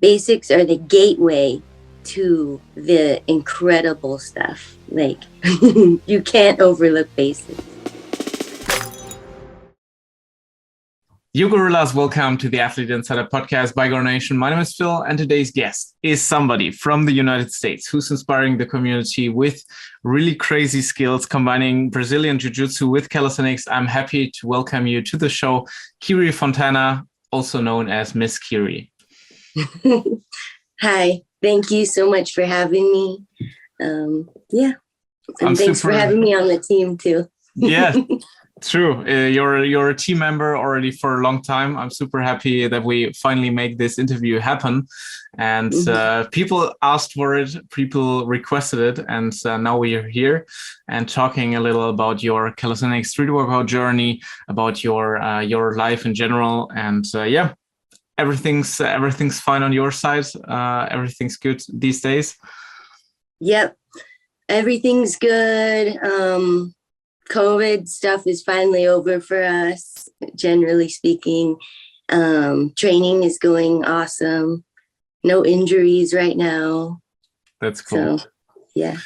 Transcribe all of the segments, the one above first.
basics are the gateway to the incredible stuff. Like, you can't overlook basics. Yo gorillas, welcome to the Athlete Insider podcast by Gore Nation. My name is Phil, and today's guest is somebody from the United States who's inspiring the community with really crazy skills, combining Brazilian Jiu-Jitsu with calisthenics. I'm happy to welcome you to the show, Kiri Fontana, also known as Miss Kiri. Hi, thank you so much for having me. And thanks for having me on the team too. Yeah. True. You're a team member already for a long time. I'm super happy that we finally make this interview happen. And people asked for it, people requested it, and now we are here and talking a little about your calisthenics street workout journey, about your life in general. And everything's fine on your side. Everything's good these days. Yep, everything's good. COVID stuff is finally over for us, generally speaking. Training is going awesome. No injuries right now. That's cool. So, yeah.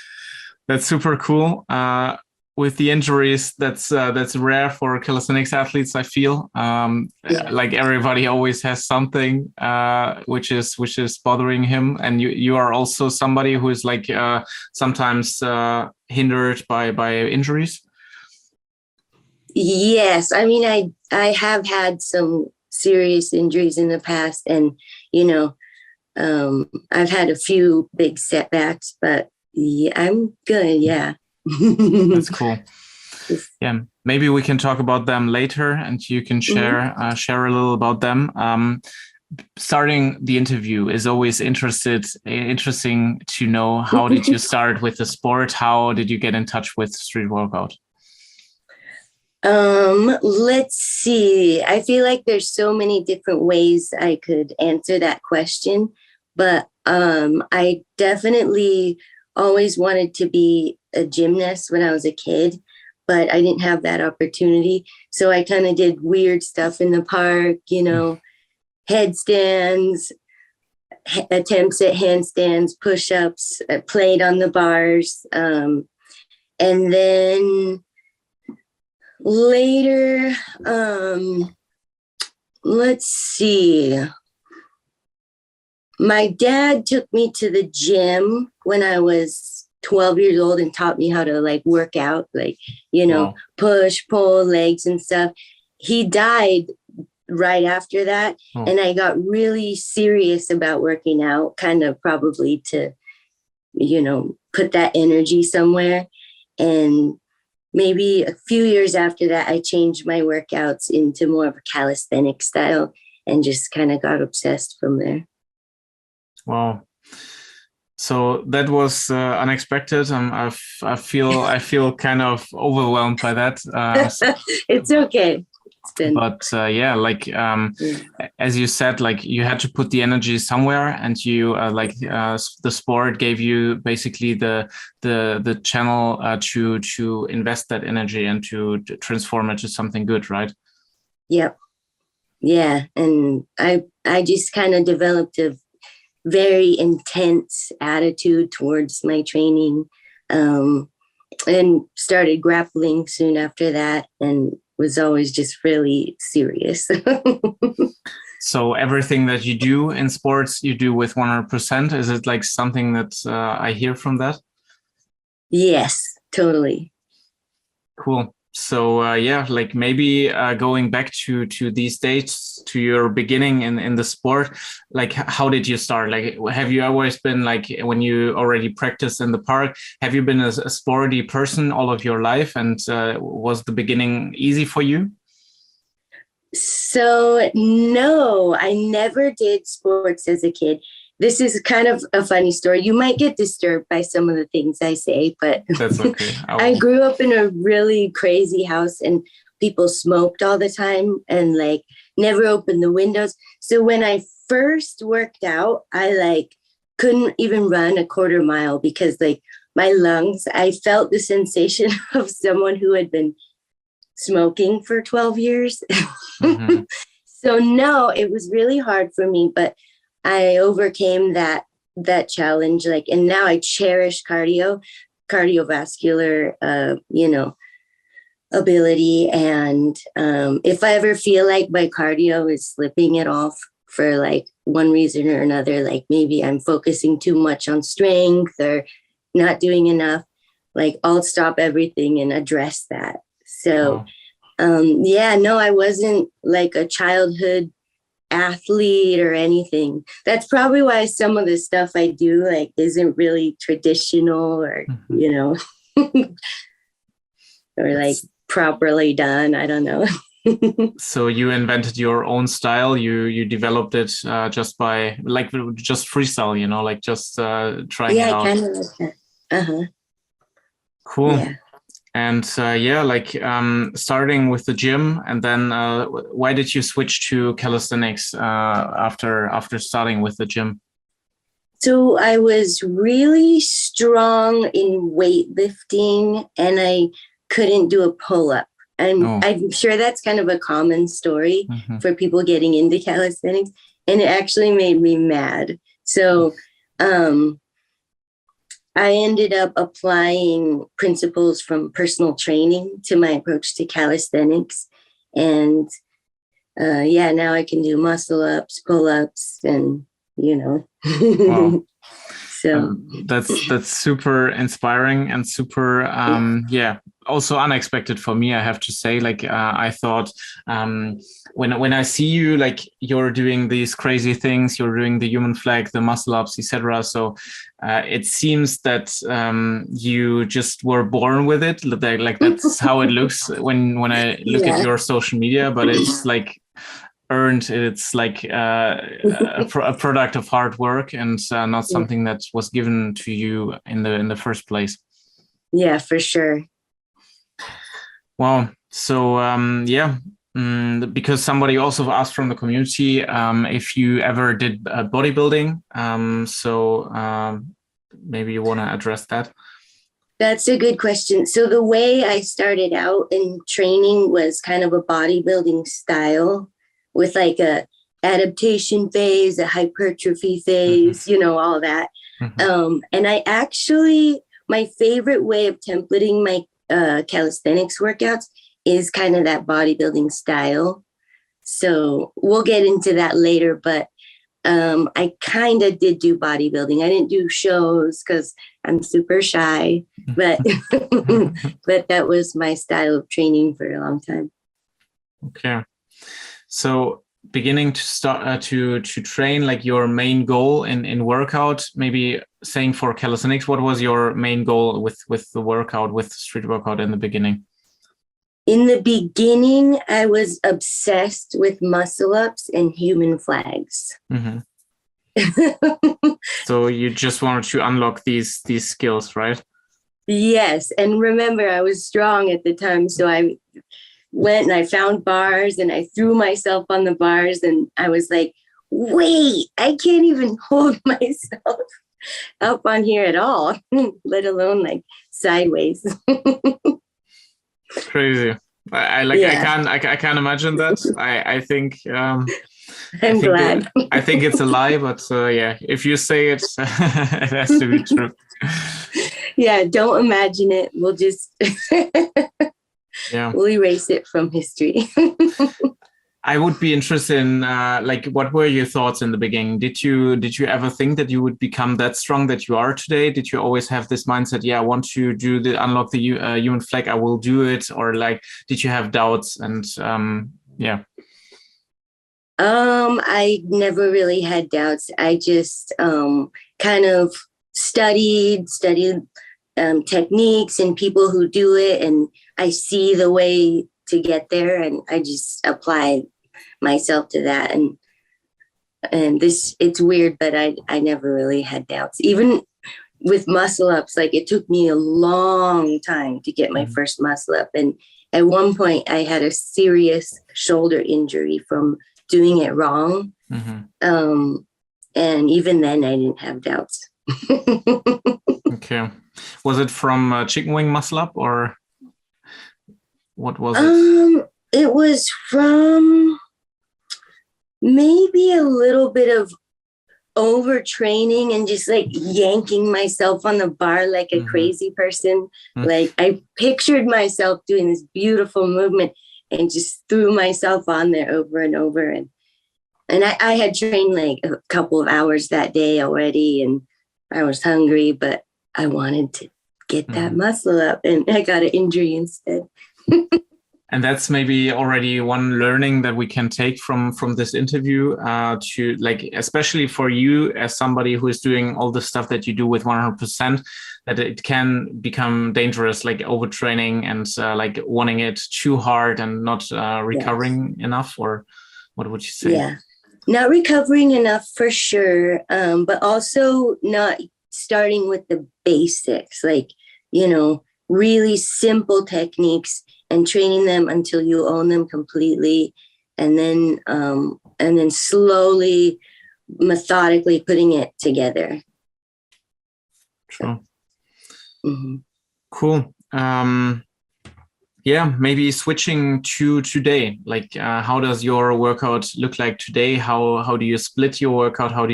That's super cool. With the injuries, that's rare for calisthenics athletes, I feel. Like everybody always has something which is bothering him. And you are also somebody who is like sometimes hindered by injuries. Yes, I mean, I have had some serious injuries in the past, and I've had a few big setbacks, but yeah, I'm good. Yeah, that's cool. Yeah, maybe we can talk about them later, and you can share a little about them. Starting the interview is always interesting to know, how did you start with the sport? How did you get in touch with street workout? Let's see. I feel like there's so many different ways I could answer that question, but I definitely always wanted to be a gymnast when I was a kid, but I didn't have that opportunity. So I kind of did weird stuff in the park, headstands, attempts at handstands, push-ups, played on the bars. And then later, let's see. My dad took me to the gym when I was 12 years old and taught me how to work out, wow. Push, pull, legs and stuff. He died right after that. And I got really serious about working out, kind of probably to, put that energy somewhere. And maybe a few years after that, I changed my workouts into more of a calisthenic style and just kind of got obsessed from there. Wow. So that was unexpected. I feel kind of overwhelmed by that. It's okay. But as you said, you had to put the energy somewhere, and you the sport gave you basically the channel to invest that energy and to transform it to something good, right? Yep. Yeah, and I just kind of developed a very intense attitude towards my training, and started grappling soon after that, and was always just really serious. So everything that you do in sports, you do with 100%. Is it like something that I hear from that? Yes, totally. Cool. So maybe going back to these days, to your beginning in the sport, how did you start? Have you always been when you already practiced in the park? Have you been a sporty person all of your life? And was the beginning easy for you? So no, I never did sports as a kid. This is kind of a funny story. You might get disturbed by some of the things I say, but that's okay. I grew up in a really crazy house, and people smoked all the time and never opened the windows. So when I first worked out, I couldn't even run a quarter mile because my lungs, I felt the sensation of someone who had been smoking for 12 years. So no, it was really hard for me, but I overcame that challenge, like, and now I cherish cardiovascular, ability. And if I ever feel like my cardio is slipping it off for like one reason or another, like maybe I'm focusing too much on strength or not doing enough, like I'll stop everything and address that. So, no, I wasn't like a childhood athlete or anything. That's probably why some of the stuff I do like isn't really traditional or, or like properly done. I don't know. So you invented your own style. You developed it just by like just freestyle, like just trying it out. Yeah, kind of like that. Uh-huh. Cool. Yeah. And starting with the gym, and then why did you switch to calisthenics after starting with the gym? So I was really strong in weightlifting, and I couldn't do a pull-up. And I'm sure that's kind of a common story for people getting into calisthenics, and it actually made me mad. So I ended up applying principles from personal training to my approach to calisthenics. And now I can do muscle ups, pull ups, and, Wow. So that's super inspiring and super also unexpected for me, I have to say. Like I thought when I see you, like you're doing these crazy things, you're doing the human flag, the muscle ups, etc. So it seems that you just were born with it. Like that's how it looks when I look at your social media, but it's like earned. It's like a product of hard work and not something that was given to you in the first place. Yeah, for sure. Wow. So because somebody also asked from the community if you ever did bodybuilding, maybe you want to address that. That's a good question. So the way I started out in training was kind of a bodybuilding style, with like a adaptation phase, a hypertrophy phase, all that. And I actually, my favorite way of templating my calisthenics workouts is kind of that bodybuilding style. So we'll get into that later, but I kind of did do bodybuilding. I didn't do shows because I'm super shy, but but that was my style of training for a long time. Okay. So beginning to start to train, like your main goal in workout, maybe saying for calisthenics, what was your main goal with the workout, with street workout in the beginning? In the beginning, I was obsessed with muscle ups and human flags. So you just wanted to unlock these skills, right? Yes. And remember, I was strong at the time. So I went and I found bars and I threw myself on the bars, and I was like, wait, I can't even hold myself up on here at all, let alone like sideways. Crazy. I can't imagine that. I think I'm glad. I think it's a lie, but if you say it, it has to be true. Yeah, don't imagine it. We'll just we'll erase it from history. I would be interested in what were your thoughts in the beginning? Did you ever think that you would become that strong that you are today? Did you always have this mindset, I want to unlock the human flag, I will do it? Or like, did you have doubts? And I never really had doubts. I just kind of studied techniques and people who do it, and I see the way to get there, and I just apply myself to that. And this, it's weird, but I never really had doubts. Even with muscle ups, like it took me a long time to get my first muscle up. And at one point I had a serious shoulder injury from doing it wrong. And even then I didn't have doubts. Okay. Was it from chicken wing muscle up, or what was it? It was from maybe a little bit of overtraining and just like yanking myself on the bar like a crazy person. Like I pictured myself doing this beautiful movement and just threw myself on there over and over. And I had trained like a couple of hours that day already, and I was hungry, but I wanted to get that muscle up, and I got an injury instead. And that's maybe already one learning that we can take from this interview, to like, especially for you as somebody who is doing all the stuff that you do with 100%, that it can become dangerous, like overtraining and like wanting it too hard and not recovering enough, or what would you say? Yeah, not recovering enough for sure, but also not starting with the basics, like, you know, really simple techniques and training them until you own them completely, and then slowly, methodically putting it together. True. Cool. Yeah, maybe switching to today. Like, how does your workout look like today? How do you split your workout? How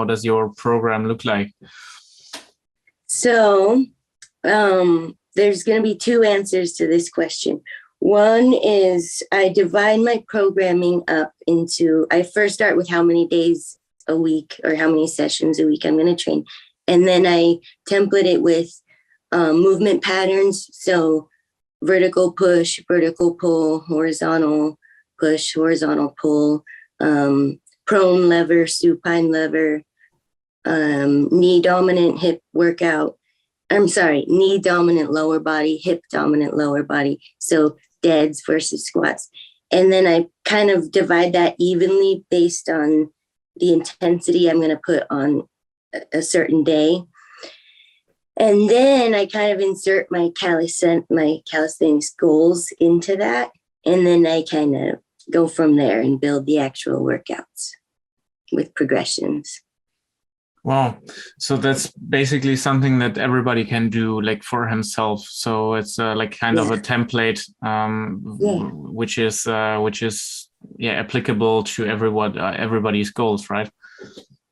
does your program look like? So, there's going to be two answers to this question. One is I divide my programming up into, I first start with how many days a week or how many sessions a week I'm going to train. And then I template it with movement patterns. So vertical push, vertical pull, horizontal push, horizontal pull, prone lever, supine lever, knee dominant hip workout. Knee dominant lower body, hip dominant lower body. So deads versus squats. And then I kind of divide that evenly based on the intensity I'm going to put on a certain day. And then I kind of insert my calisthenics goals into that. And then I kind of go from there and build the actual workouts with progressions. Wow. So that's basically something that everybody can do, like, for himself. So it's like kind of a template, which is applicable to everybody's goals, right?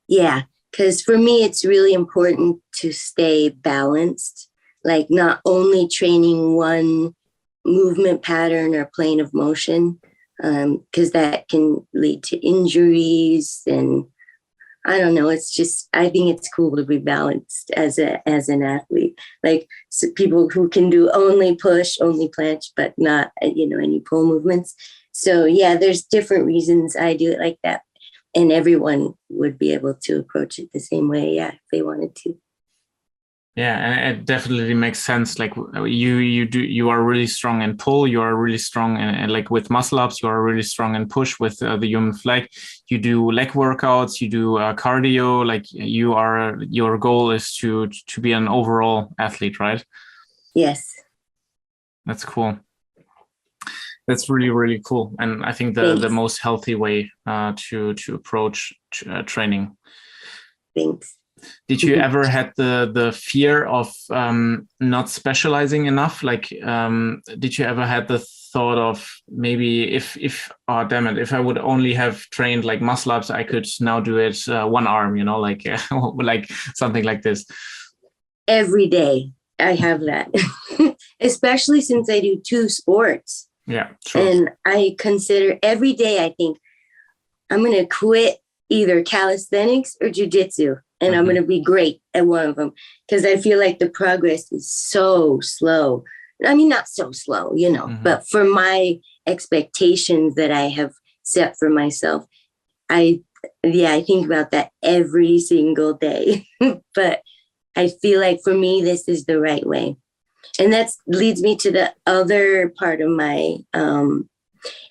Yeah, because for me, it's really important to stay balanced, like not only training one movement pattern or plane of motion, because that can lead to injuries, and I don't know. It's just, I think it's cool to be balanced as an athlete. Like, so people who can do only push, only planche, but not, any pull movements. So yeah, there's different reasons I do it like that. And everyone would be able to approach it the same way, if they wanted to. Yeah, and it definitely makes sense. Like, you are really strong in pull. You are really strong in, like, with muscle ups. You are really strong in push with the human flag. You do leg workouts. You do cardio. Like, your goal is to be an overall athlete, right? Yes. That's cool. That's really, really cool. And I think the most healthy way to approach training. Thanks. Did you ever had the fear of not specializing enough? Like, did you ever had the thought of maybe if if I would only have trained like muscle ups, I could now do it one arm, like like something like this? Every day I have that, especially since I do two sports. Yeah, true. And I consider every day, I think I'm going to quit either calisthenics or jiu-jitsu. And I'm going to be great at one of them, because I feel like the progress is so slow. I mean, not so slow, but for my expectations that I have set for myself, I think about that every single day. But I feel like for me, this is the right way. And that leads me to the other part of my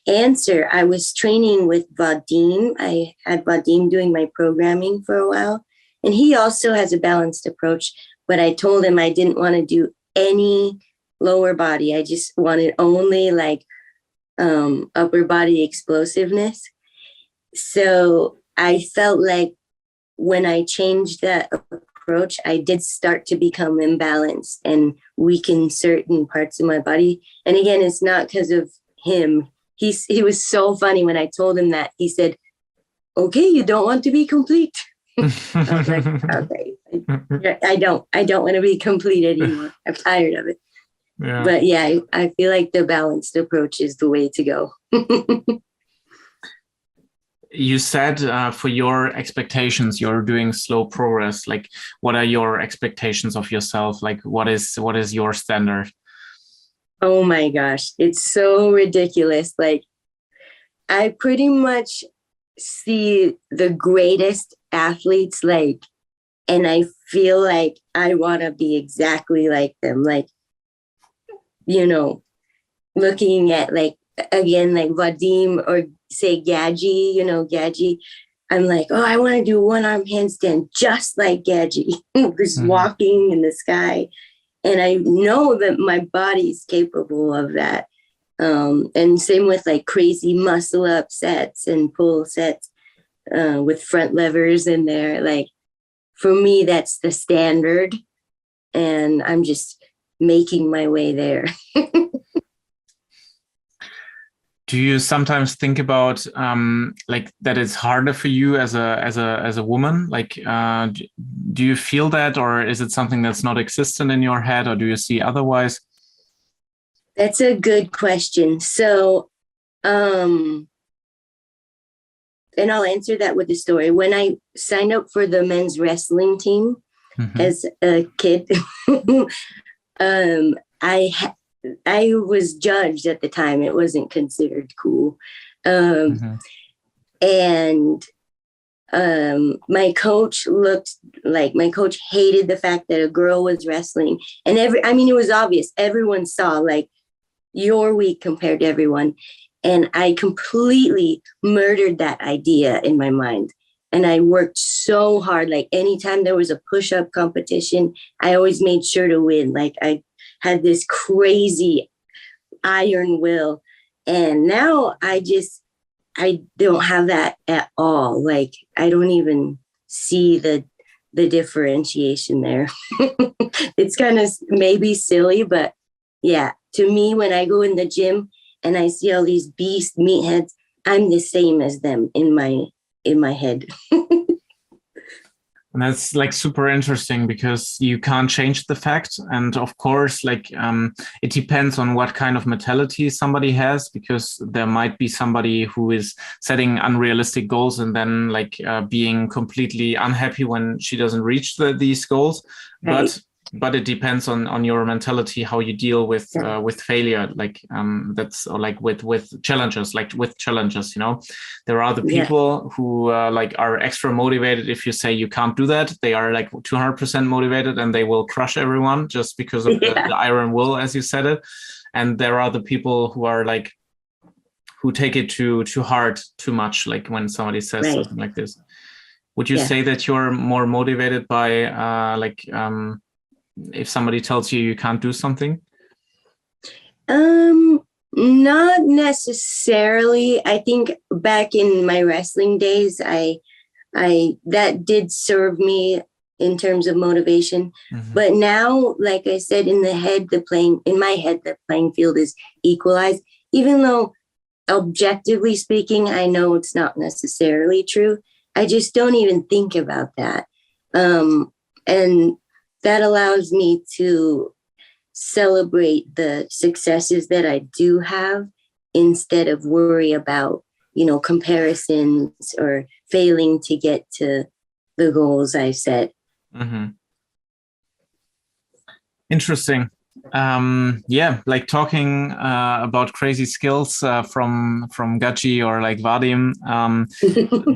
answer. I was training with Vadim. I had Vadim doing my programming for a while. And he also has a balanced approach, but I told him I didn't want to do any lower body. I just wanted only like upper body explosiveness. So I felt like when I changed that approach, I did start to become imbalanced and weaken certain parts of my body. And again, it's not because of him. He was so funny when I told him that. He said, "Okay, you don't want to be complete." I was like, okay, I don't want to be complete anymore. I'm tired of it. Yeah. But yeah, I feel like the balanced approach is the way to go. You said for your expectations, you're doing slow progress. Like, what are your expectations of yourself? Like, what is your standard? Oh my gosh, it's so ridiculous. Like, I pretty much see the greatest athletes, like, and I feel like I want to be exactly like them. Like, you know, looking at like, again, like Vadim or say Gadji, Gadji. I'm like, oh, I want to do one arm handstand just like Gadji, just walking in the sky. And I know that my body's capable of that. And same with like crazy muscle up sets and pull sets with front levers in there. Like, for me, that's the standard. And I'm just making my way there. Do you sometimes think about like that it's harder for you as a woman? Like, do you feel that, or is it something that's not existent in your head, or do you see otherwise? That's a good question. So, and I'll answer that with a story. When I signed up for the men's wrestling team as a kid, I was judged at the time. It wasn't considered cool. And my coach hated the fact that a girl was wrestling. And it was obvious. Everyone saw, like, you're weak compared to everyone. And I completely murdered that idea in my mind. And I worked so hard. Like, anytime there was a push-up competition, I always made sure to win. Like, I had this crazy iron will. And now I don't have that at all. Like, I don't even see the differentiation there. It's kind of maybe silly, but yeah, to me, when I go in the gym and I see all these beast meatheads, I'm the same as them in my head. And that's like super interesting because you can't change the fact. And of course, like it depends on what kind of mentality somebody has, because there might be somebody who is setting unrealistic goals and then like being completely unhappy when she doesn't reach these goals. Right. But it depends on your mentality, how you deal with failure, like that's, or like with challenges, there are the people who like are extra motivated. If you say you can't do that, they are like 200% motivated and they will crush everyone just because of the iron will, as you said it. And there are the people who are like, who take it too hard, too much, like when somebody says something like this. Would you say that you're more motivated by if somebody tells you you can't do something? Not necessarily. I think back in my wrestling days, I that did serve me in terms of motivation. But now, like I said, in my head, the playing field is equalized, even though objectively speaking, I know it's not necessarily true. I just don't even think about that. And that allows me to celebrate the successes that I do have instead of worry about, comparisons or failing to get to the goals I set. Interesting. Like talking about crazy skills from Gadji or like Vadim,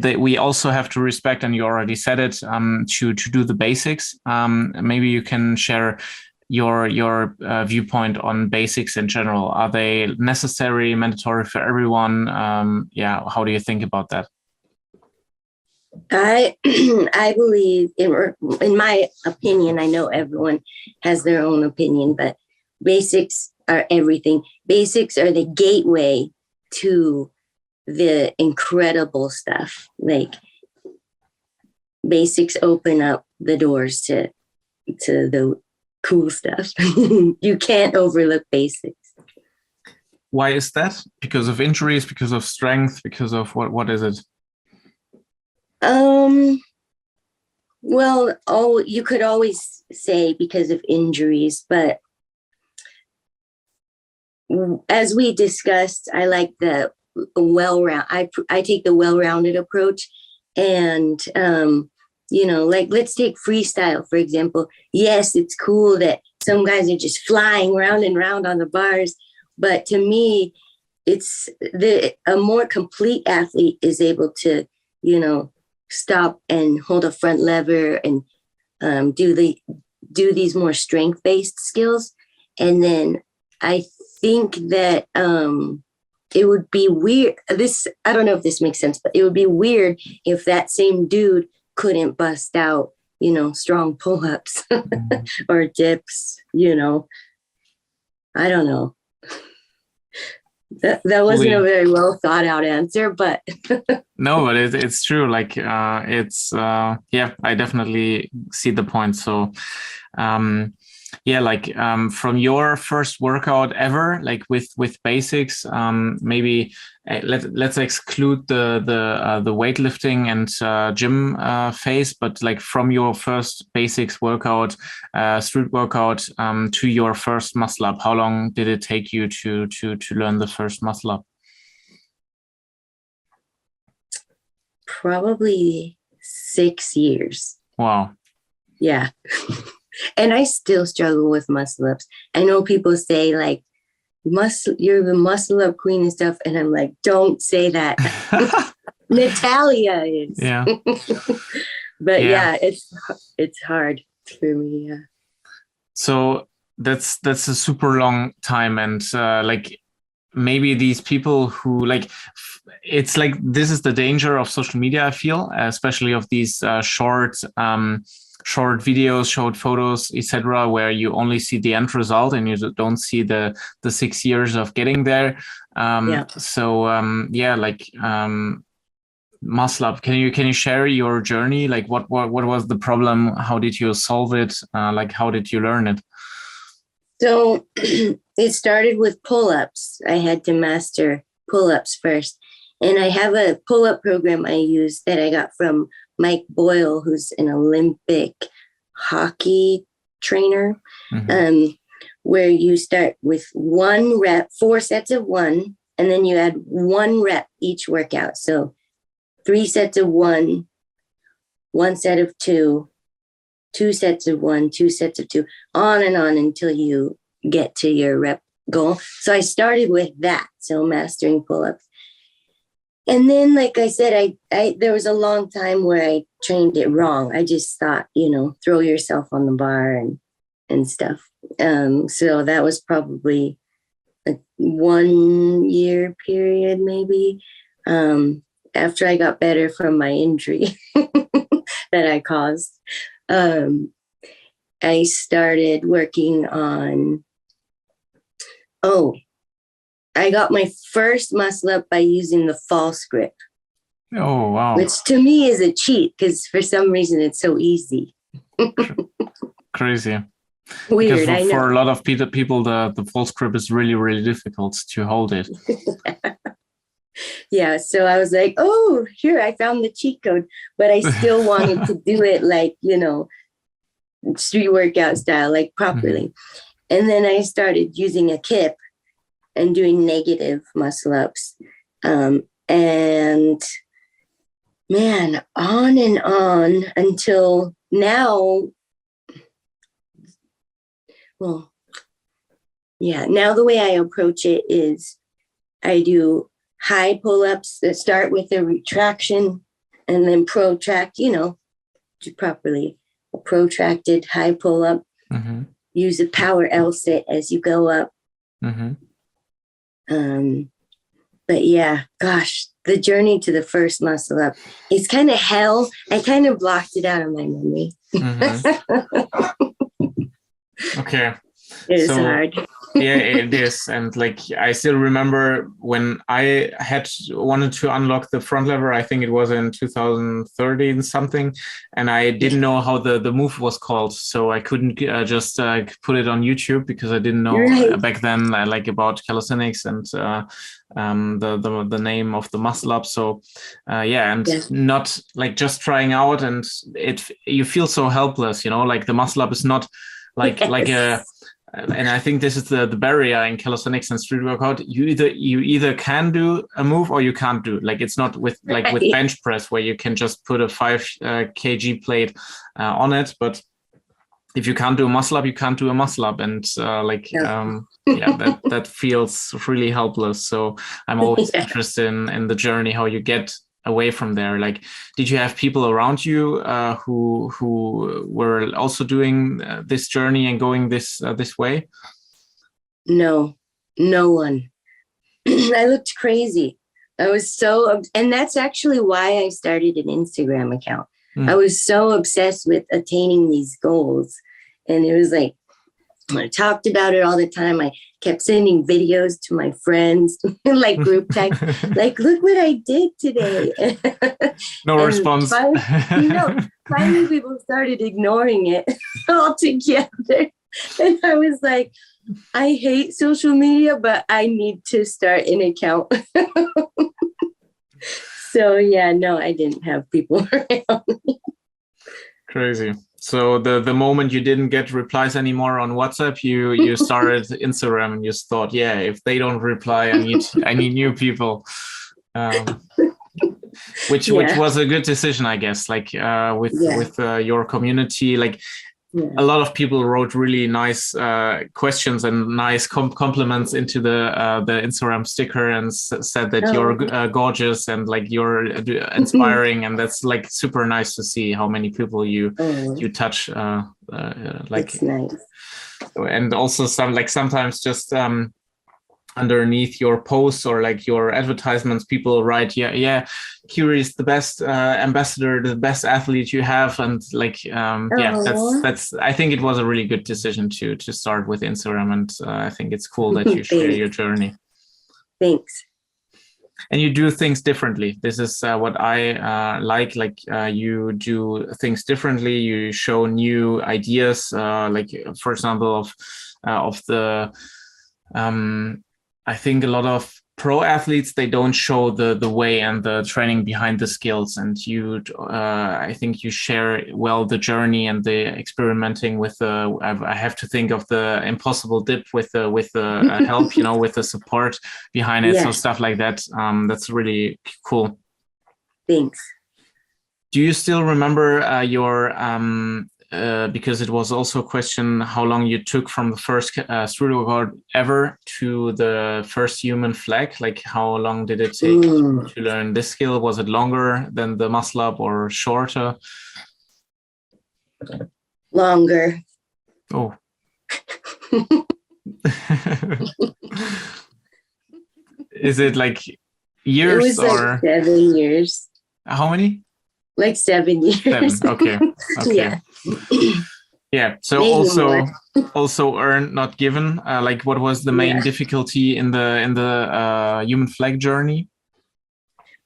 that we also have to respect, and you already said it, to do the basics. Maybe you can share your viewpoint on basics in general. Are they necessary, mandatory for everyone? How do you think about that? I believe, in my opinion, I know everyone has their own opinion, but basics are everything. Basics are the gateway to the incredible stuff. Like, basics open up the doors to the cool stuff. You can't overlook basics. Why is that? Because of injuries, because of strength, because of what is it? Well, oh, you could always say because of injuries, but as we discussed, I like the well-round. I take the well-rounded approach, and like let's take freestyle for example. Yes, it's cool that some guys are just flying round and round on the bars, but to me, it's a more complete athlete is able to, stop and hold a front lever and do these more strength-based skills, and then I think that it would be weird. I don't know if this makes sense, but it would be weird if that same dude couldn't bust out, strong pull-ups or dips, I don't know. That wasn't a very well thought out answer, but no, but it's true. Like I definitely see the point. So from your first workout ever, like with basics, maybe let's exclude the weightlifting and gym phase, but like from your first basics workout, street workout, to your first muscle up, how long did it take you to learn the first muscle up? Probably 6 years. Wow. Yeah. And I still struggle with muscle ups. I know people say like you're the muscle up queen and stuff, and I'm like, don't say that. Natalia is. Yeah. But yeah, it's hard for me. Yeah. So that's a super long time, and maybe these people who it's like this is the danger of social media, I feel, especially of these short videos, short photos, etc., where you only see the end result and you don't see the 6 years of getting there. Muscle up. Can you share your journey? Like what was the problem? How did you solve it? How did you learn it? So it started with pull-ups. I had to master pull-ups first. And I have a pull-up program I use that I got from Mike Boyle, who's an Olympic hockey trainer, where you start with 1 rep, 4 sets of 1, and then you add 1 rep each workout. So 3 sets of 1, 1 set of 2, 2 sets of 1, 2 sets of 2, on and on until you get to your rep goal. So I started with that. So mastering pull-ups. And then, like I said, I there was a long time where I trained it wrong. I just thought, throw yourself on the bar and stuff. So that was probably a 1 year period, maybe, after I got better from my injury that I caused. I started working on, I got my first muscle up by using the false grip. Oh, wow. Which to me is a cheat because for some reason it's so easy. Crazy. Weird, because I know. For a lot of people, the false grip is really, really difficult to hold it. Yeah, so I was like, here, I found the cheat code. But I still wanted to do it like, street workout style, like properly. And then I started using a kip and doing negative muscle ups. And man, on and on until now. Well, yeah, now the way I approach it is I do high pull-ups that start with a retraction and then protract, do properly. A protracted high pull-up. Use a power L sit as you go up. But yeah, gosh, the journey to the first muscle up, it's kind of hell. I kind of blocked it out of my memory. Okay. It was hard. Yeah, it is. And like I still remember when I had wanted to unlock the front lever, I think it was in 2013 something, and I didn't know how the move was called, so I couldn't just put it on YouTube because I didn't know Right. back then like about calisthenics and the name of the muscle up. So yeah, and Yeah. not like just trying out, and you feel so helpless, you know, like the muscle up is not like a. Yes. And I think this is the barrier in calisthenics and street workout. You either can do a move or you can't do it. Like it's not with like with Right. bench press where you can just put a 5 kg plate on it. But if you can't do a muscle up, you can't do a muscle up, and No. yeah, that feels really helpless. So I'm always Yeah. interested in the journey, how you get away from there. Like, did you have people around you who were also doing this journey and going this way? No, no one. I looked crazy. I was so, and that's actually why I started an Instagram account. I was so obsessed with attaining these goals. And it was like, I talked about it all the time. I kept sending videos to my friends, like group text, like, look what I did today. No response. Finally people started ignoring it altogether. And I was like, I hate social media, but I need to start an account. So yeah, no, I didn't have people around me. Crazy. So the moment you didn't get replies anymore on WhatsApp, you started Instagram and you thought, yeah, if they don't reply, I need new people. Which was a good decision, I guess. Like with your community, like a lot of people wrote really nice questions and nice compliments into the Instagram sticker and said that you're gorgeous and like you're inspiring, and that's like super nice to see how many people you touch. Like, that's nice. And also sometimes just underneath your posts or like your advertisements, people write, yeah, Kyri is the best ambassador, the best athlete you have, and like that's I think it was a really good decision to start with Instagram, and I think it's cool that you share your journey. Thanks. And you do things differently. This is what I like you do things differently. You show new ideas, like for example of the I think a lot of pro athletes, they don't show the way and the training behind the skills, and you I think you share well the journey and the experimenting with the I have to think of the impossible dip with the help, you know, with the support behind it. Yes. So stuff like that, that's really cool. Thanks. Do you still remember your because it was also a question how long you took from the first street workout ever to the first human flag? Like how long did it take to learn this skill? Was it longer than the muscle up or shorter? Longer. Oh. Is it like years? It was or like 7 years. How many? Like 7 years. 7. Okay. Yeah. Yeah. So maybe also earned, not given. Like, what was the main difficulty in the human flag journey?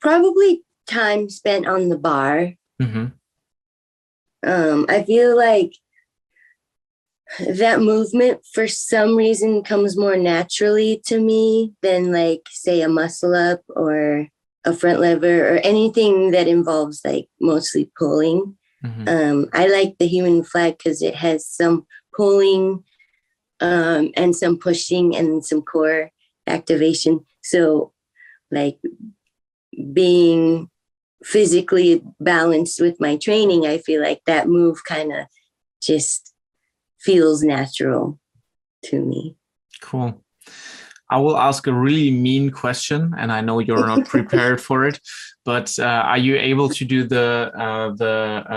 Probably time spent on the bar. Mm-hmm. I feel like that movement for some reason comes more naturally to me than like say a muscle up or a front lever or anything that involves like mostly pulling. Mm-hmm. I like the human flag because it has some pulling and some pushing and some core activation. So like being physically balanced with my training, I feel like that move kind of just feels natural to me. Cool. I will ask a really mean question, and I know you're not prepared for it, but are you able to do the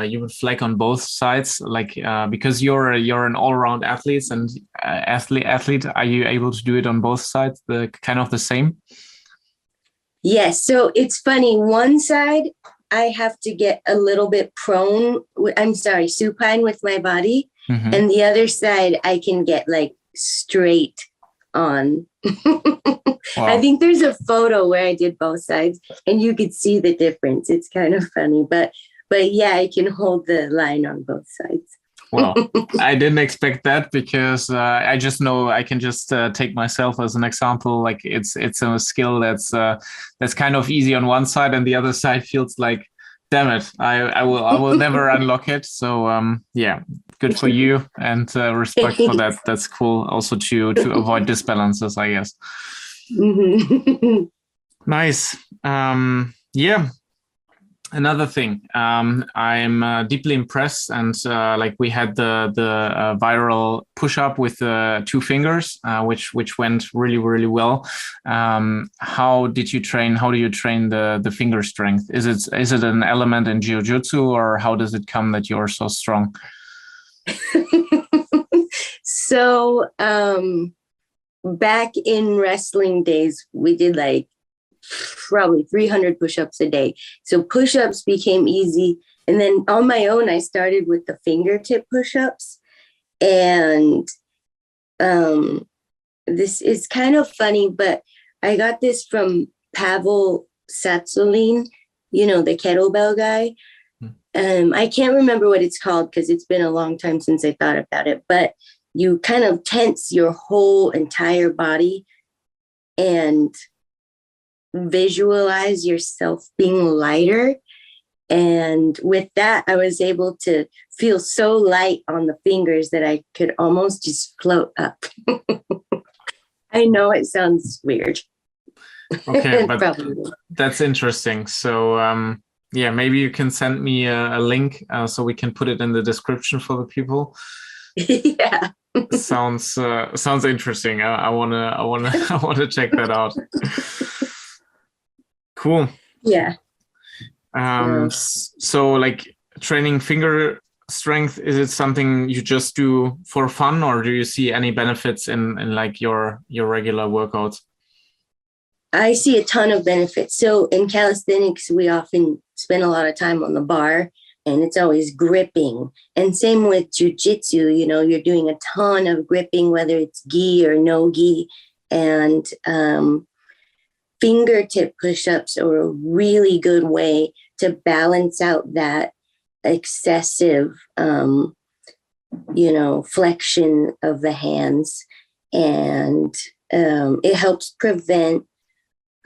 human flag on both sides? Like because you're an all-round athlete and athlete, are you able to do it on both sides? The kind of the same? Yes. So it's funny. One side I have to get a little bit prone. Supine with my body, and the other side I can get like straight on. Wow. I think there's a photo where I did both sides and you could see the difference. It's kind of funny, but yeah, I can hold the line on both sides. Well, I didn't expect that because I just know I can just take myself as an example. Like it's a skill that's kind of easy on one side, and the other side feels like, damn it, I will never unlock it. So yeah, good for you, and respect for that. That's cool. Also to avoid disbalances, I guess. Nice. Yeah. Another thing, I'm deeply impressed, and like we had the viral push up with 2 fingers, which went really, really well. How did you train? How do you train the finger strength? Is it an element in jiu-jitsu, or how does it come that you're so strong? So back in wrestling days, we did like probably 300 push-ups a day. So push-ups became easy. And then on my own, I started with the fingertip push-ups. And this is kind of funny, but I got this from Pavel Tsatsouline, the kettlebell guy. I can't remember what it's called because it's been a long time since I thought about it, but you kind of tense your whole entire body and visualize yourself being lighter. And with that, I was able to feel so light on the fingers that I could almost just float up. I know it sounds weird. Okay, but that's interesting. So yeah, maybe you can send me a link so we can put it in the description for the people. Yeah. Sounds interesting. I wanna check that out. Cool. Yeah. So like training finger strength, is it something you just do for fun, or do you see any benefits in like your regular workouts? I see a ton of benefits. So in calisthenics, we often spend a lot of time on the bar, and it's always gripping. And same with jiu-jitsu, you're doing a ton of gripping, whether it's gi or no gi. And fingertip push-ups are a really good way to balance out that excessive, flexion of the hands. And it helps prevent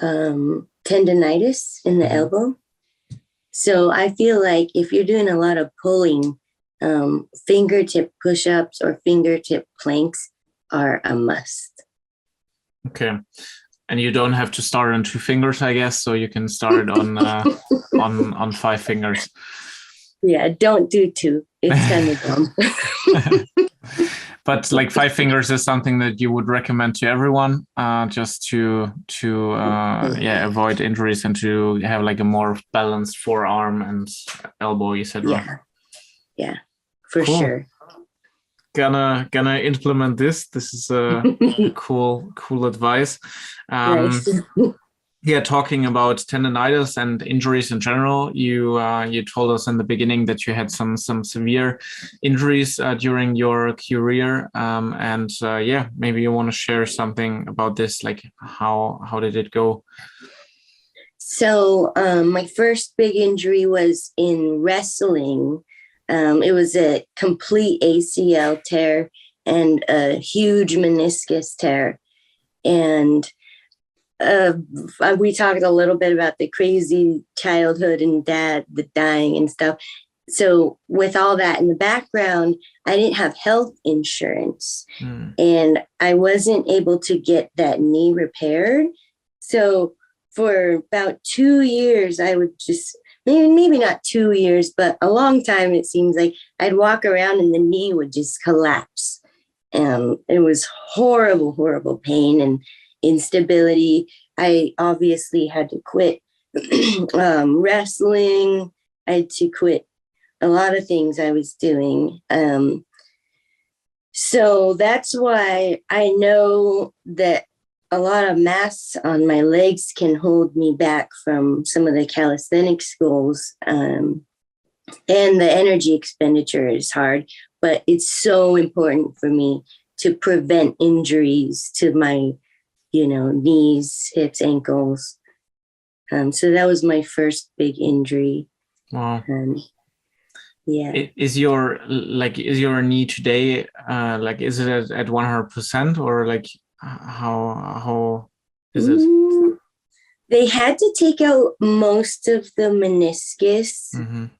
tendonitis in the elbow. So I feel like if you're doing a lot of pulling, fingertip push-ups or fingertip planks are a must. Okay. And you don't have to start on 2 fingers, I guess, so you can start on 5 fingers. Yeah, don't do 2. It's kind of dumb. But like 5 fingers is something that you would recommend to everyone, just to avoid injuries and to have like a more balanced forearm and elbow, you said, right? Yeah, for sure. Gonna implement this. This is a cool advice. Nice. Yeah, talking about tendonitis and injuries in general, you told us in the beginning that you had some severe injuries during your career, and maybe you want to share something about this, like how did it go? So my first big injury was in wrestling. It was a complete ACL tear and a huge meniscus tear. And we talked a little bit about the crazy childhood and dad, the dying and stuff. So with all that in the background, I didn't have health insurance and I wasn't able to get that knee repaired. So for about 2 years, I would just, maybe not 2 years, but a long time, it seems like I'd walk around and the knee would just collapse. It was horrible, horrible pain and instability. I obviously had to quit wrestling. I had to quit a lot of things I was doing. So that's why I know that a lot of mass on my legs can hold me back from some of the calisthenic schools. And the energy expenditure is hard, but it's so important for me to prevent injuries to my, knees, hips, ankles. So that was my first big injury. Wow. Yeah. Is your knee today is it at 100%, or like how is it? They had to take out most of the meniscus,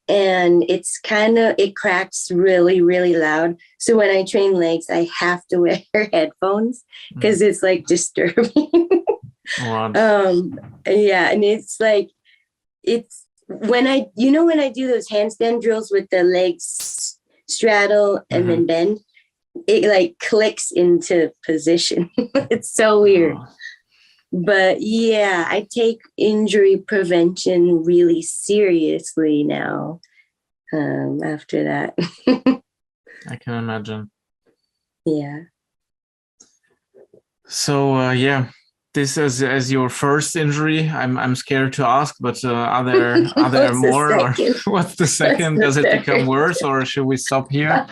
and it cracks really, really loud. So when I train legs, I have to wear headphones because it's like disturbing. Yeah, and it's when I do those handstand drills with the legs straddle and then bend, it like clicks into position. It's so weird. But yeah, I take injury prevention really seriously now. After that. I can imagine. Yeah. So this as your first injury. I'm scared to ask, but are there more? Or what's the second? Does it become worse, or should we stop here?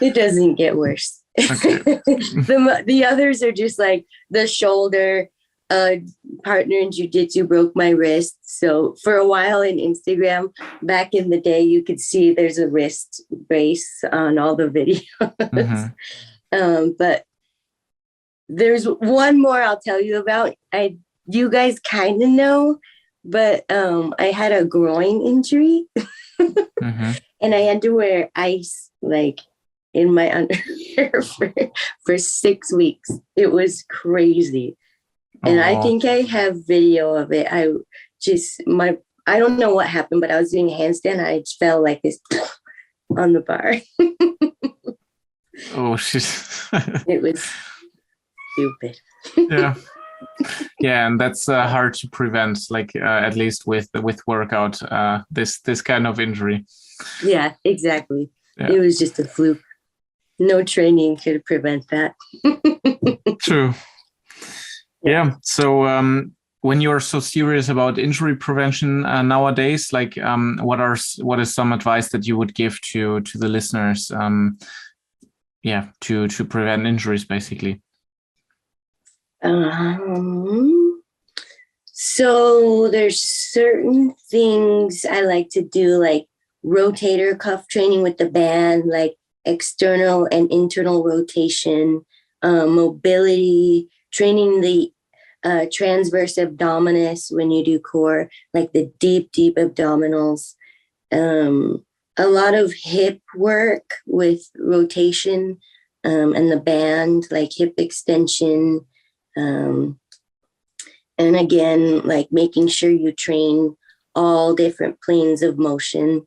It doesn't get worse. Okay. The others are just like the shoulder. Partner in jiu-jitsu broke my wrist. So for a while in Instagram, back in the day, you could see there's a wrist brace on all the videos. But there's one more I'll tell you about. You guys kind of know, but I had a groin injury, and I had to wear ice in my underwear for 6 weeks. It was crazy. And I think I have video of it. I don't know what happened, but I was doing a handstand. I just fell like this on the bar. Oh shit. It was stupid. Yeah, and that's hard to prevent, at least with workout, this kind of injury. Yeah, exactly. Yeah. It was just a fluke. No training could prevent that. True. Yeah. So when you're so serious about injury prevention nowadays, what is some advice that you would give to the listeners? To prevent injuries, basically. So there's certain things I like to do, like rotator cuff training with the band, like external and internal rotation, mobility, training the transverse abdominis when you do core, like the deep abdominals. A lot of hip work with rotation and the band, like hip extension. And again, like making sure you train all different planes of motion.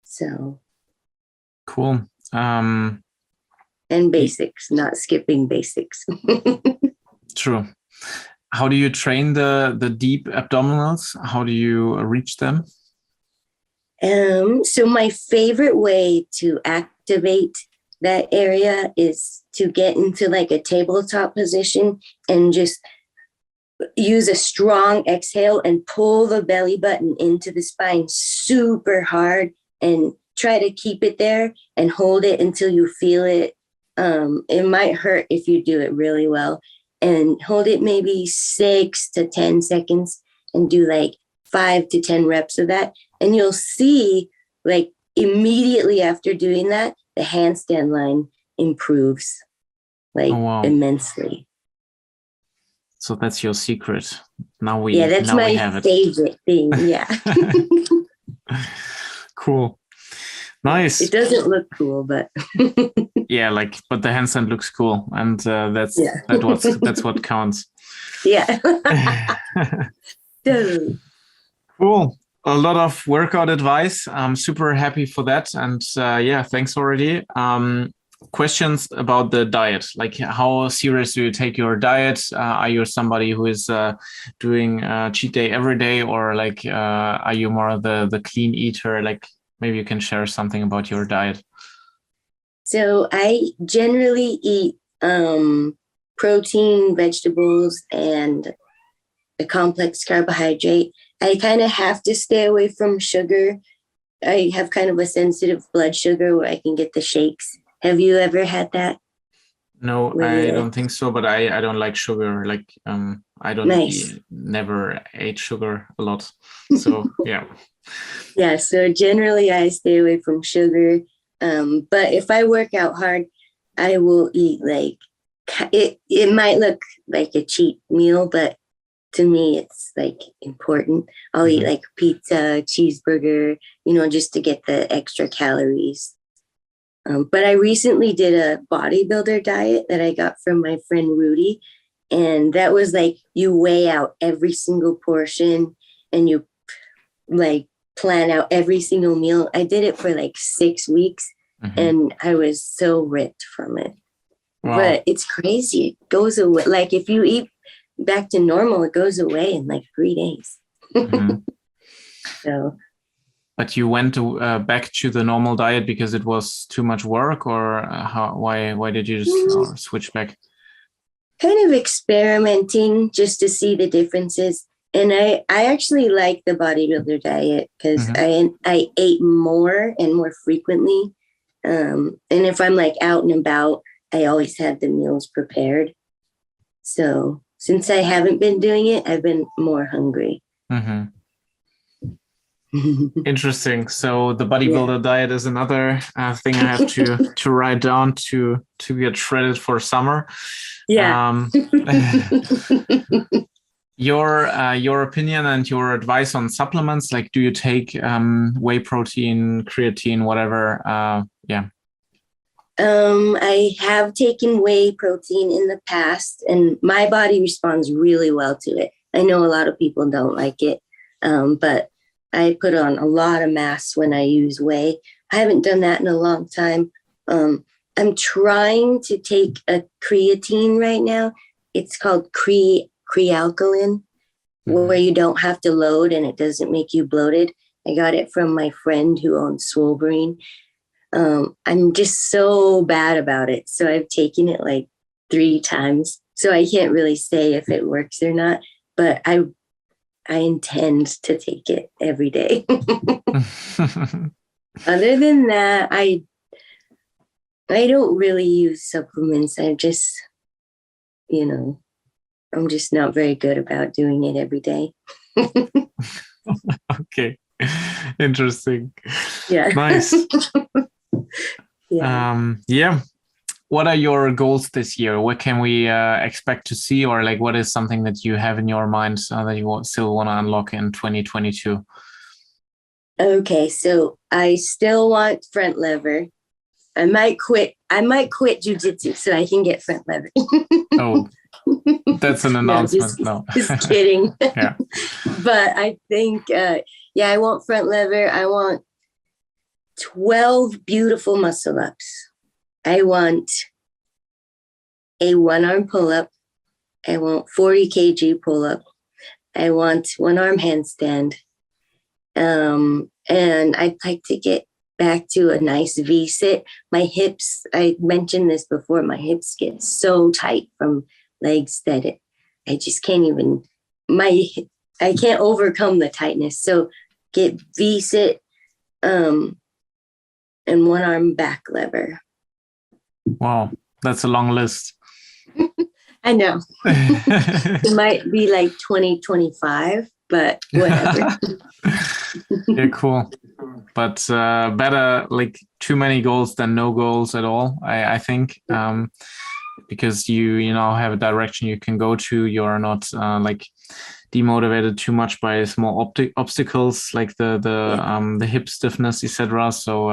So cool. And basics, not skipping basics. True. How do you train the deep abdominals? How do you reach them? So my favorite way to activate that area is to get into like a tabletop position and just use a strong exhale and pull the belly button into the spine super hard and try to keep it there and hold it until you feel it. It might hurt if you do it really well, and hold it maybe 6 to 10 seconds and do like 5 to 10 reps of that. And you'll see like immediately after doing that, the handstand line improves immensely. So that's your secret. Now we that's my favorite thing. Yeah. Cool. Nice. It doesn't look cool, but yeah, but the handstand looks cool, and that's what counts. Yeah. Totally. Cool. A lot of workout advice. I'm super happy for that, and thanks already. Questions about the diet, like how serious do you take your diet? Are you somebody who is doing cheat day every day, or are you more the clean eater? Maybe you can share something about your diet. So I generally eat protein, vegetables, and a complex carbohydrate. I kind of have to stay away from sugar I have kind of a sensitive blood sugar where I can get the shakes. Have you ever had that? No, I don't think so, but I don't like sugar. Like I don't Nice. never ate sugar a lot. So yeah. Yeah, so generally I stay away from sugar. But if I work out hard, I will eat like it might look like a cheat meal, but to me it's like important. I'll eat like pizza, cheeseburger, just to get the extra calories. But I recently did a bodybuilder diet that I got from my friend Rudy. And that was like you weigh out every single portion and you like plan out every single meal. I did it for like 6 weeks and I was so ripped from it. Wow. But it's crazy. It goes away. Like if you eat back to normal, it goes away in like 3 days. So. But you went back to the normal diet because it was too much work, or why did you just switch back? Kind of experimenting just to see the differences. And I actually like the bodybuilder diet because I ate more and more frequently. And if I'm like out and about, I always have the meals prepared. So since I haven't been doing it, I've been more hungry. Interesting. So the bodybuilder diet is another thing I have to write down to get shredded for summer. Yeah. Your opinion and your advice on supplements, like do you take whey protein, creatine, whatever? I have taken whey protein in the past and my body responds really well to it. I know a lot of people don't like it, but I put on a lot of mass when I use whey. I haven't done that in a long time. I'm trying to take a creatine right now. It's called Crealkaline, where you don't have to load and it doesn't make you bloated. I got it from my friend who owns Swolverine. I'm just so bad about it. So I've taken it like 3 times. So I can't really say if it works or not, but I intend to take it every day. Other than that, I don't really use supplements. I just, I'm just not very good about doing it every day. Okay. Interesting. Yeah. Nice. Yeah. What are your goals this year? What can we expect to see, or like what is something that you have in your mind that you still want to unlock in 2022? Okay, so I still want front lever. I might quit jujitsu so I can get front lever. Oh, that's an announcement. No, just kidding. Yeah. But I think, I want front lever. I want 12 beautiful muscle ups. I want a 1-arm pull-up. I want 40 kg pull-up. I want 1-arm handstand. And I'd like to get back to a nice V-sit. My hips, I mentioned this before, my hips get so tight from legs that I just can't even, I can't overcome the tightness. So get V-sit and 1-arm back lever. Wow, that's a long list. I know. It might be like 2025, but whatever. Yeah, cool. But better like too many goals than no goals at all, I think. Because you know have a direction you can go to. You're not like demotivated too much by small obstacles like the hip stiffness, etc. So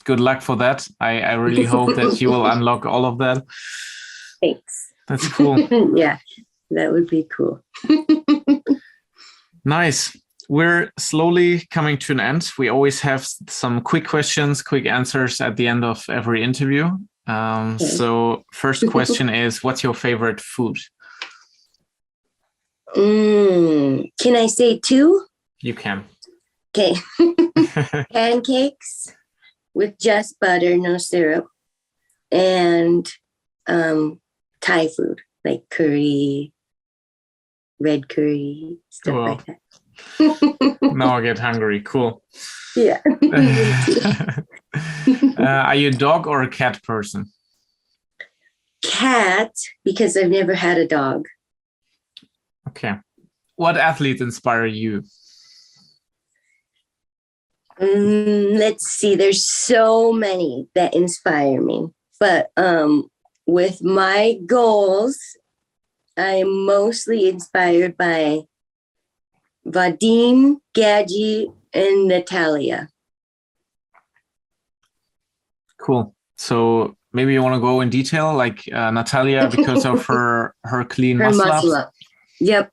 good luck for that. I really hope that you will unlock all of that. Thanks. That's cool. Yeah, that would be cool. Nice. We're slowly coming to an end. We always have some quick questions, quick answers at the end of every interview. So first question is, what's your favorite food? Can I say 2? You can. Okay. Pancakes with just butter, no syrup, and Thai food like curry, red curry, stuff like that. Now I get hungry. Cool. Yeah. Are you a dog or a cat person? Cat, because I've never had a dog. Okay. What athlete inspire you? Let's see. There's so many that inspire me, but with my goals, I'm mostly inspired by Vadim, Gadji, and Natalia. Cool. So maybe you want to go in detail, like Natalia, because of her clean Her muscle muscle ups. up. Yep.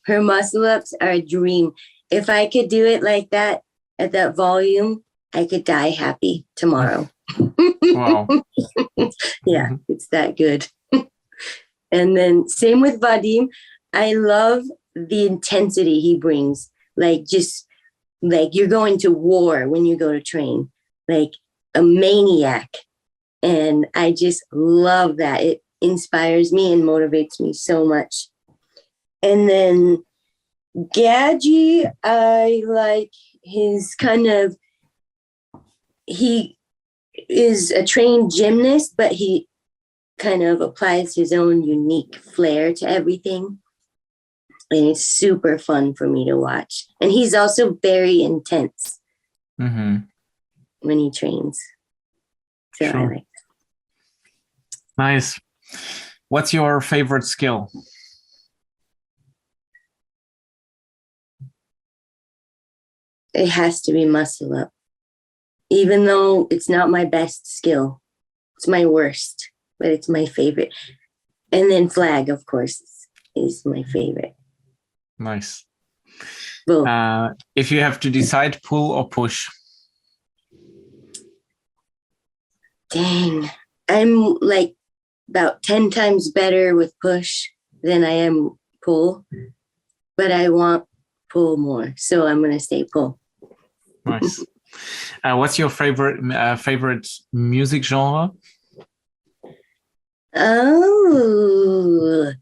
Her muscle ups are a dream. If I could do it like that at that volume, I could die happy tomorrow. Wow. Yeah, it's that good. And then same with Vadim. I love the intensity he brings. Like just like you're going to war when you go to train, like a maniac. And I just love that. It inspires me and motivates me so much. And then Gadji, I like his kind of, he is a trained gymnast, but he kind of applies his own unique flair to everything. And it's super fun for me to watch. And he's also very intense when he trains. So Sure. I like that. Nice. What's your favorite skill? It has to be muscle up. Even though it's not my best skill, it's my worst, but it's my favorite. And then flag, of course, is my favorite. Nice. Both. If you have to decide, pull or push? Dang. I'm like about 10 times better with push than I am pull, but I want pull more. So I'm going to say pull. Nice. What's your favorite music genre? Oh,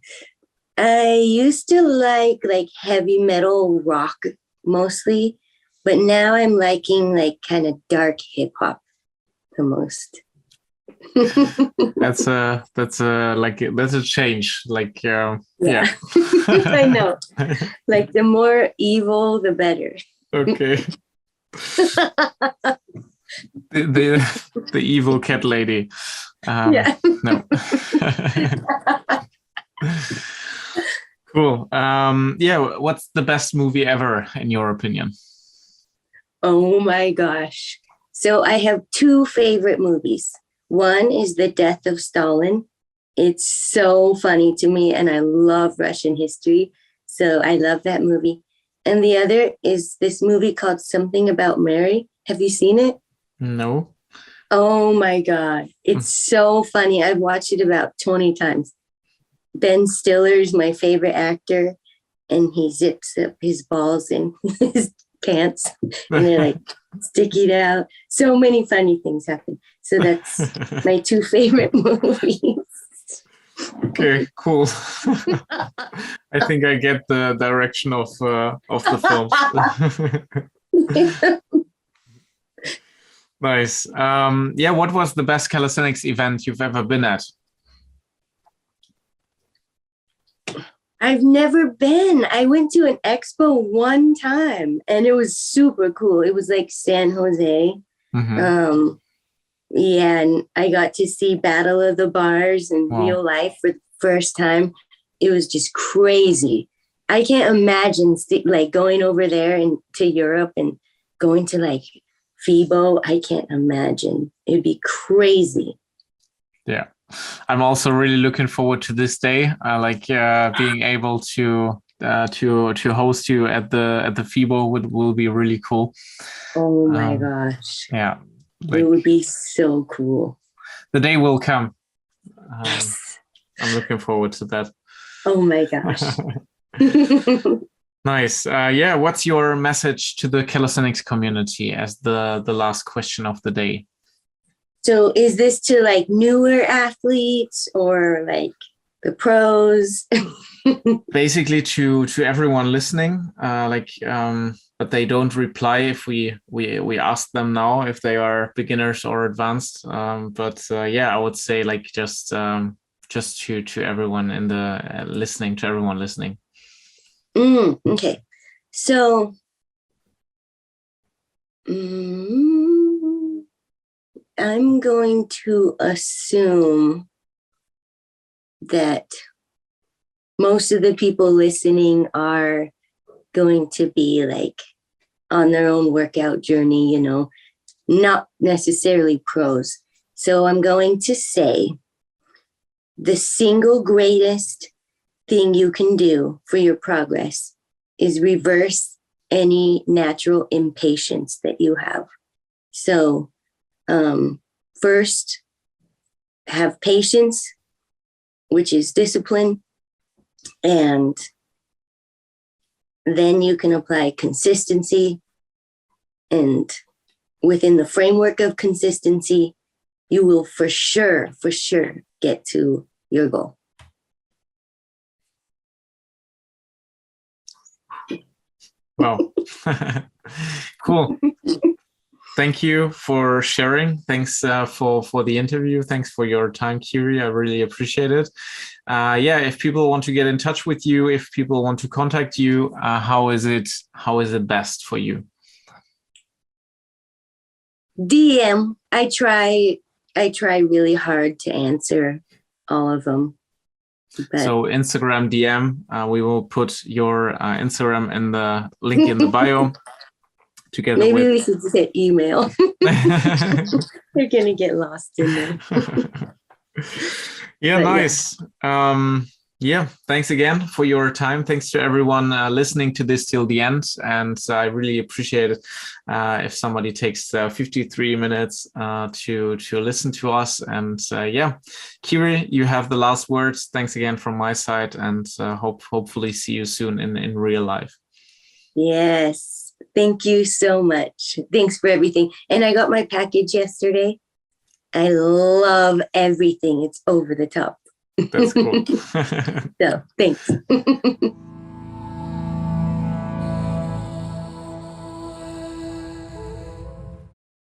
I used to like heavy metal rock mostly, but now I'm liking like kind of dark hip hop the most. That's a change. Like yeah. I know. Like the more evil, the better. Okay. the evil cat lady. Yeah. No. Cool. Yeah. What's the best movie ever in your opinion? Oh my gosh. So I have two favorite movies. One is The Death of Stalin. It's so funny to me, and I love Russian history. So I love that movie. And the other is this movie called Something About Mary. Have you seen it? No. Oh my God. It's so funny. I've watched it about 20 times. Ben Stiller's my favorite actor, and he zips up his balls in his pants and they're like sticky out. So many funny things happen. So that's my two favorite movies. Okay, cool. I think I get the direction of the films. Nice. Yeah, what was the best calisthenics event you've ever been at? I've never been. I went to an expo one time and it was super cool. It was like San Jose. Yeah, and I got to see Battle of the Bars in real life for the first time. It was just crazy. I can't imagine like going over there and to Europe and going to like FIBO. I can't imagine. It'd be crazy. Yeah. I'm also really looking forward to this day. Like being able to host you at the FIBO will be really cool. Oh my gosh. Yeah. It would be so cool. The day will come. Yes. I'm looking forward to that. Oh my gosh. Nice. Yeah. What's your message to the calisthenics community as the last question of the day? So is this to like newer athletes or like the pros? basically to everyone listening, but they don't reply if we ask them now if they are beginners or advanced. I would say like just to everyone in the listening, to everyone listening. Okay, so I'm going to assume that most of the people listening are going to be like on their own workout journey, not necessarily pros. So I'm going to say the single greatest thing you can do for your progress is reverse any natural impatience that you have. So first, have patience, which is discipline, and then you can apply consistency. And within the framework of consistency, you will for sure get to your goal. Wow. Cool. Thank you for sharing. Thanks for the interview. Thanks for your time, Kiri. I really appreciate it. If people want to get in touch with you, if people want to contact you, how is it best for you? DM. I try really hard to answer all of them. So Instagram DM. We will put your Instagram in the link in the bio. Together maybe we should say email. They're gonna get lost in there. Nice. Thanks again for your time. Thanks to everyone listening to this till the end, and I really appreciate it if somebody takes 53 minutes to listen to us. And Kiri, you have the last words. Thanks again from my side, and hopefully see you soon in real life. Yes. Thank you so much. Thanks for everything. And I got my package yesterday. I love everything. It's over the top. That's cool. So thanks.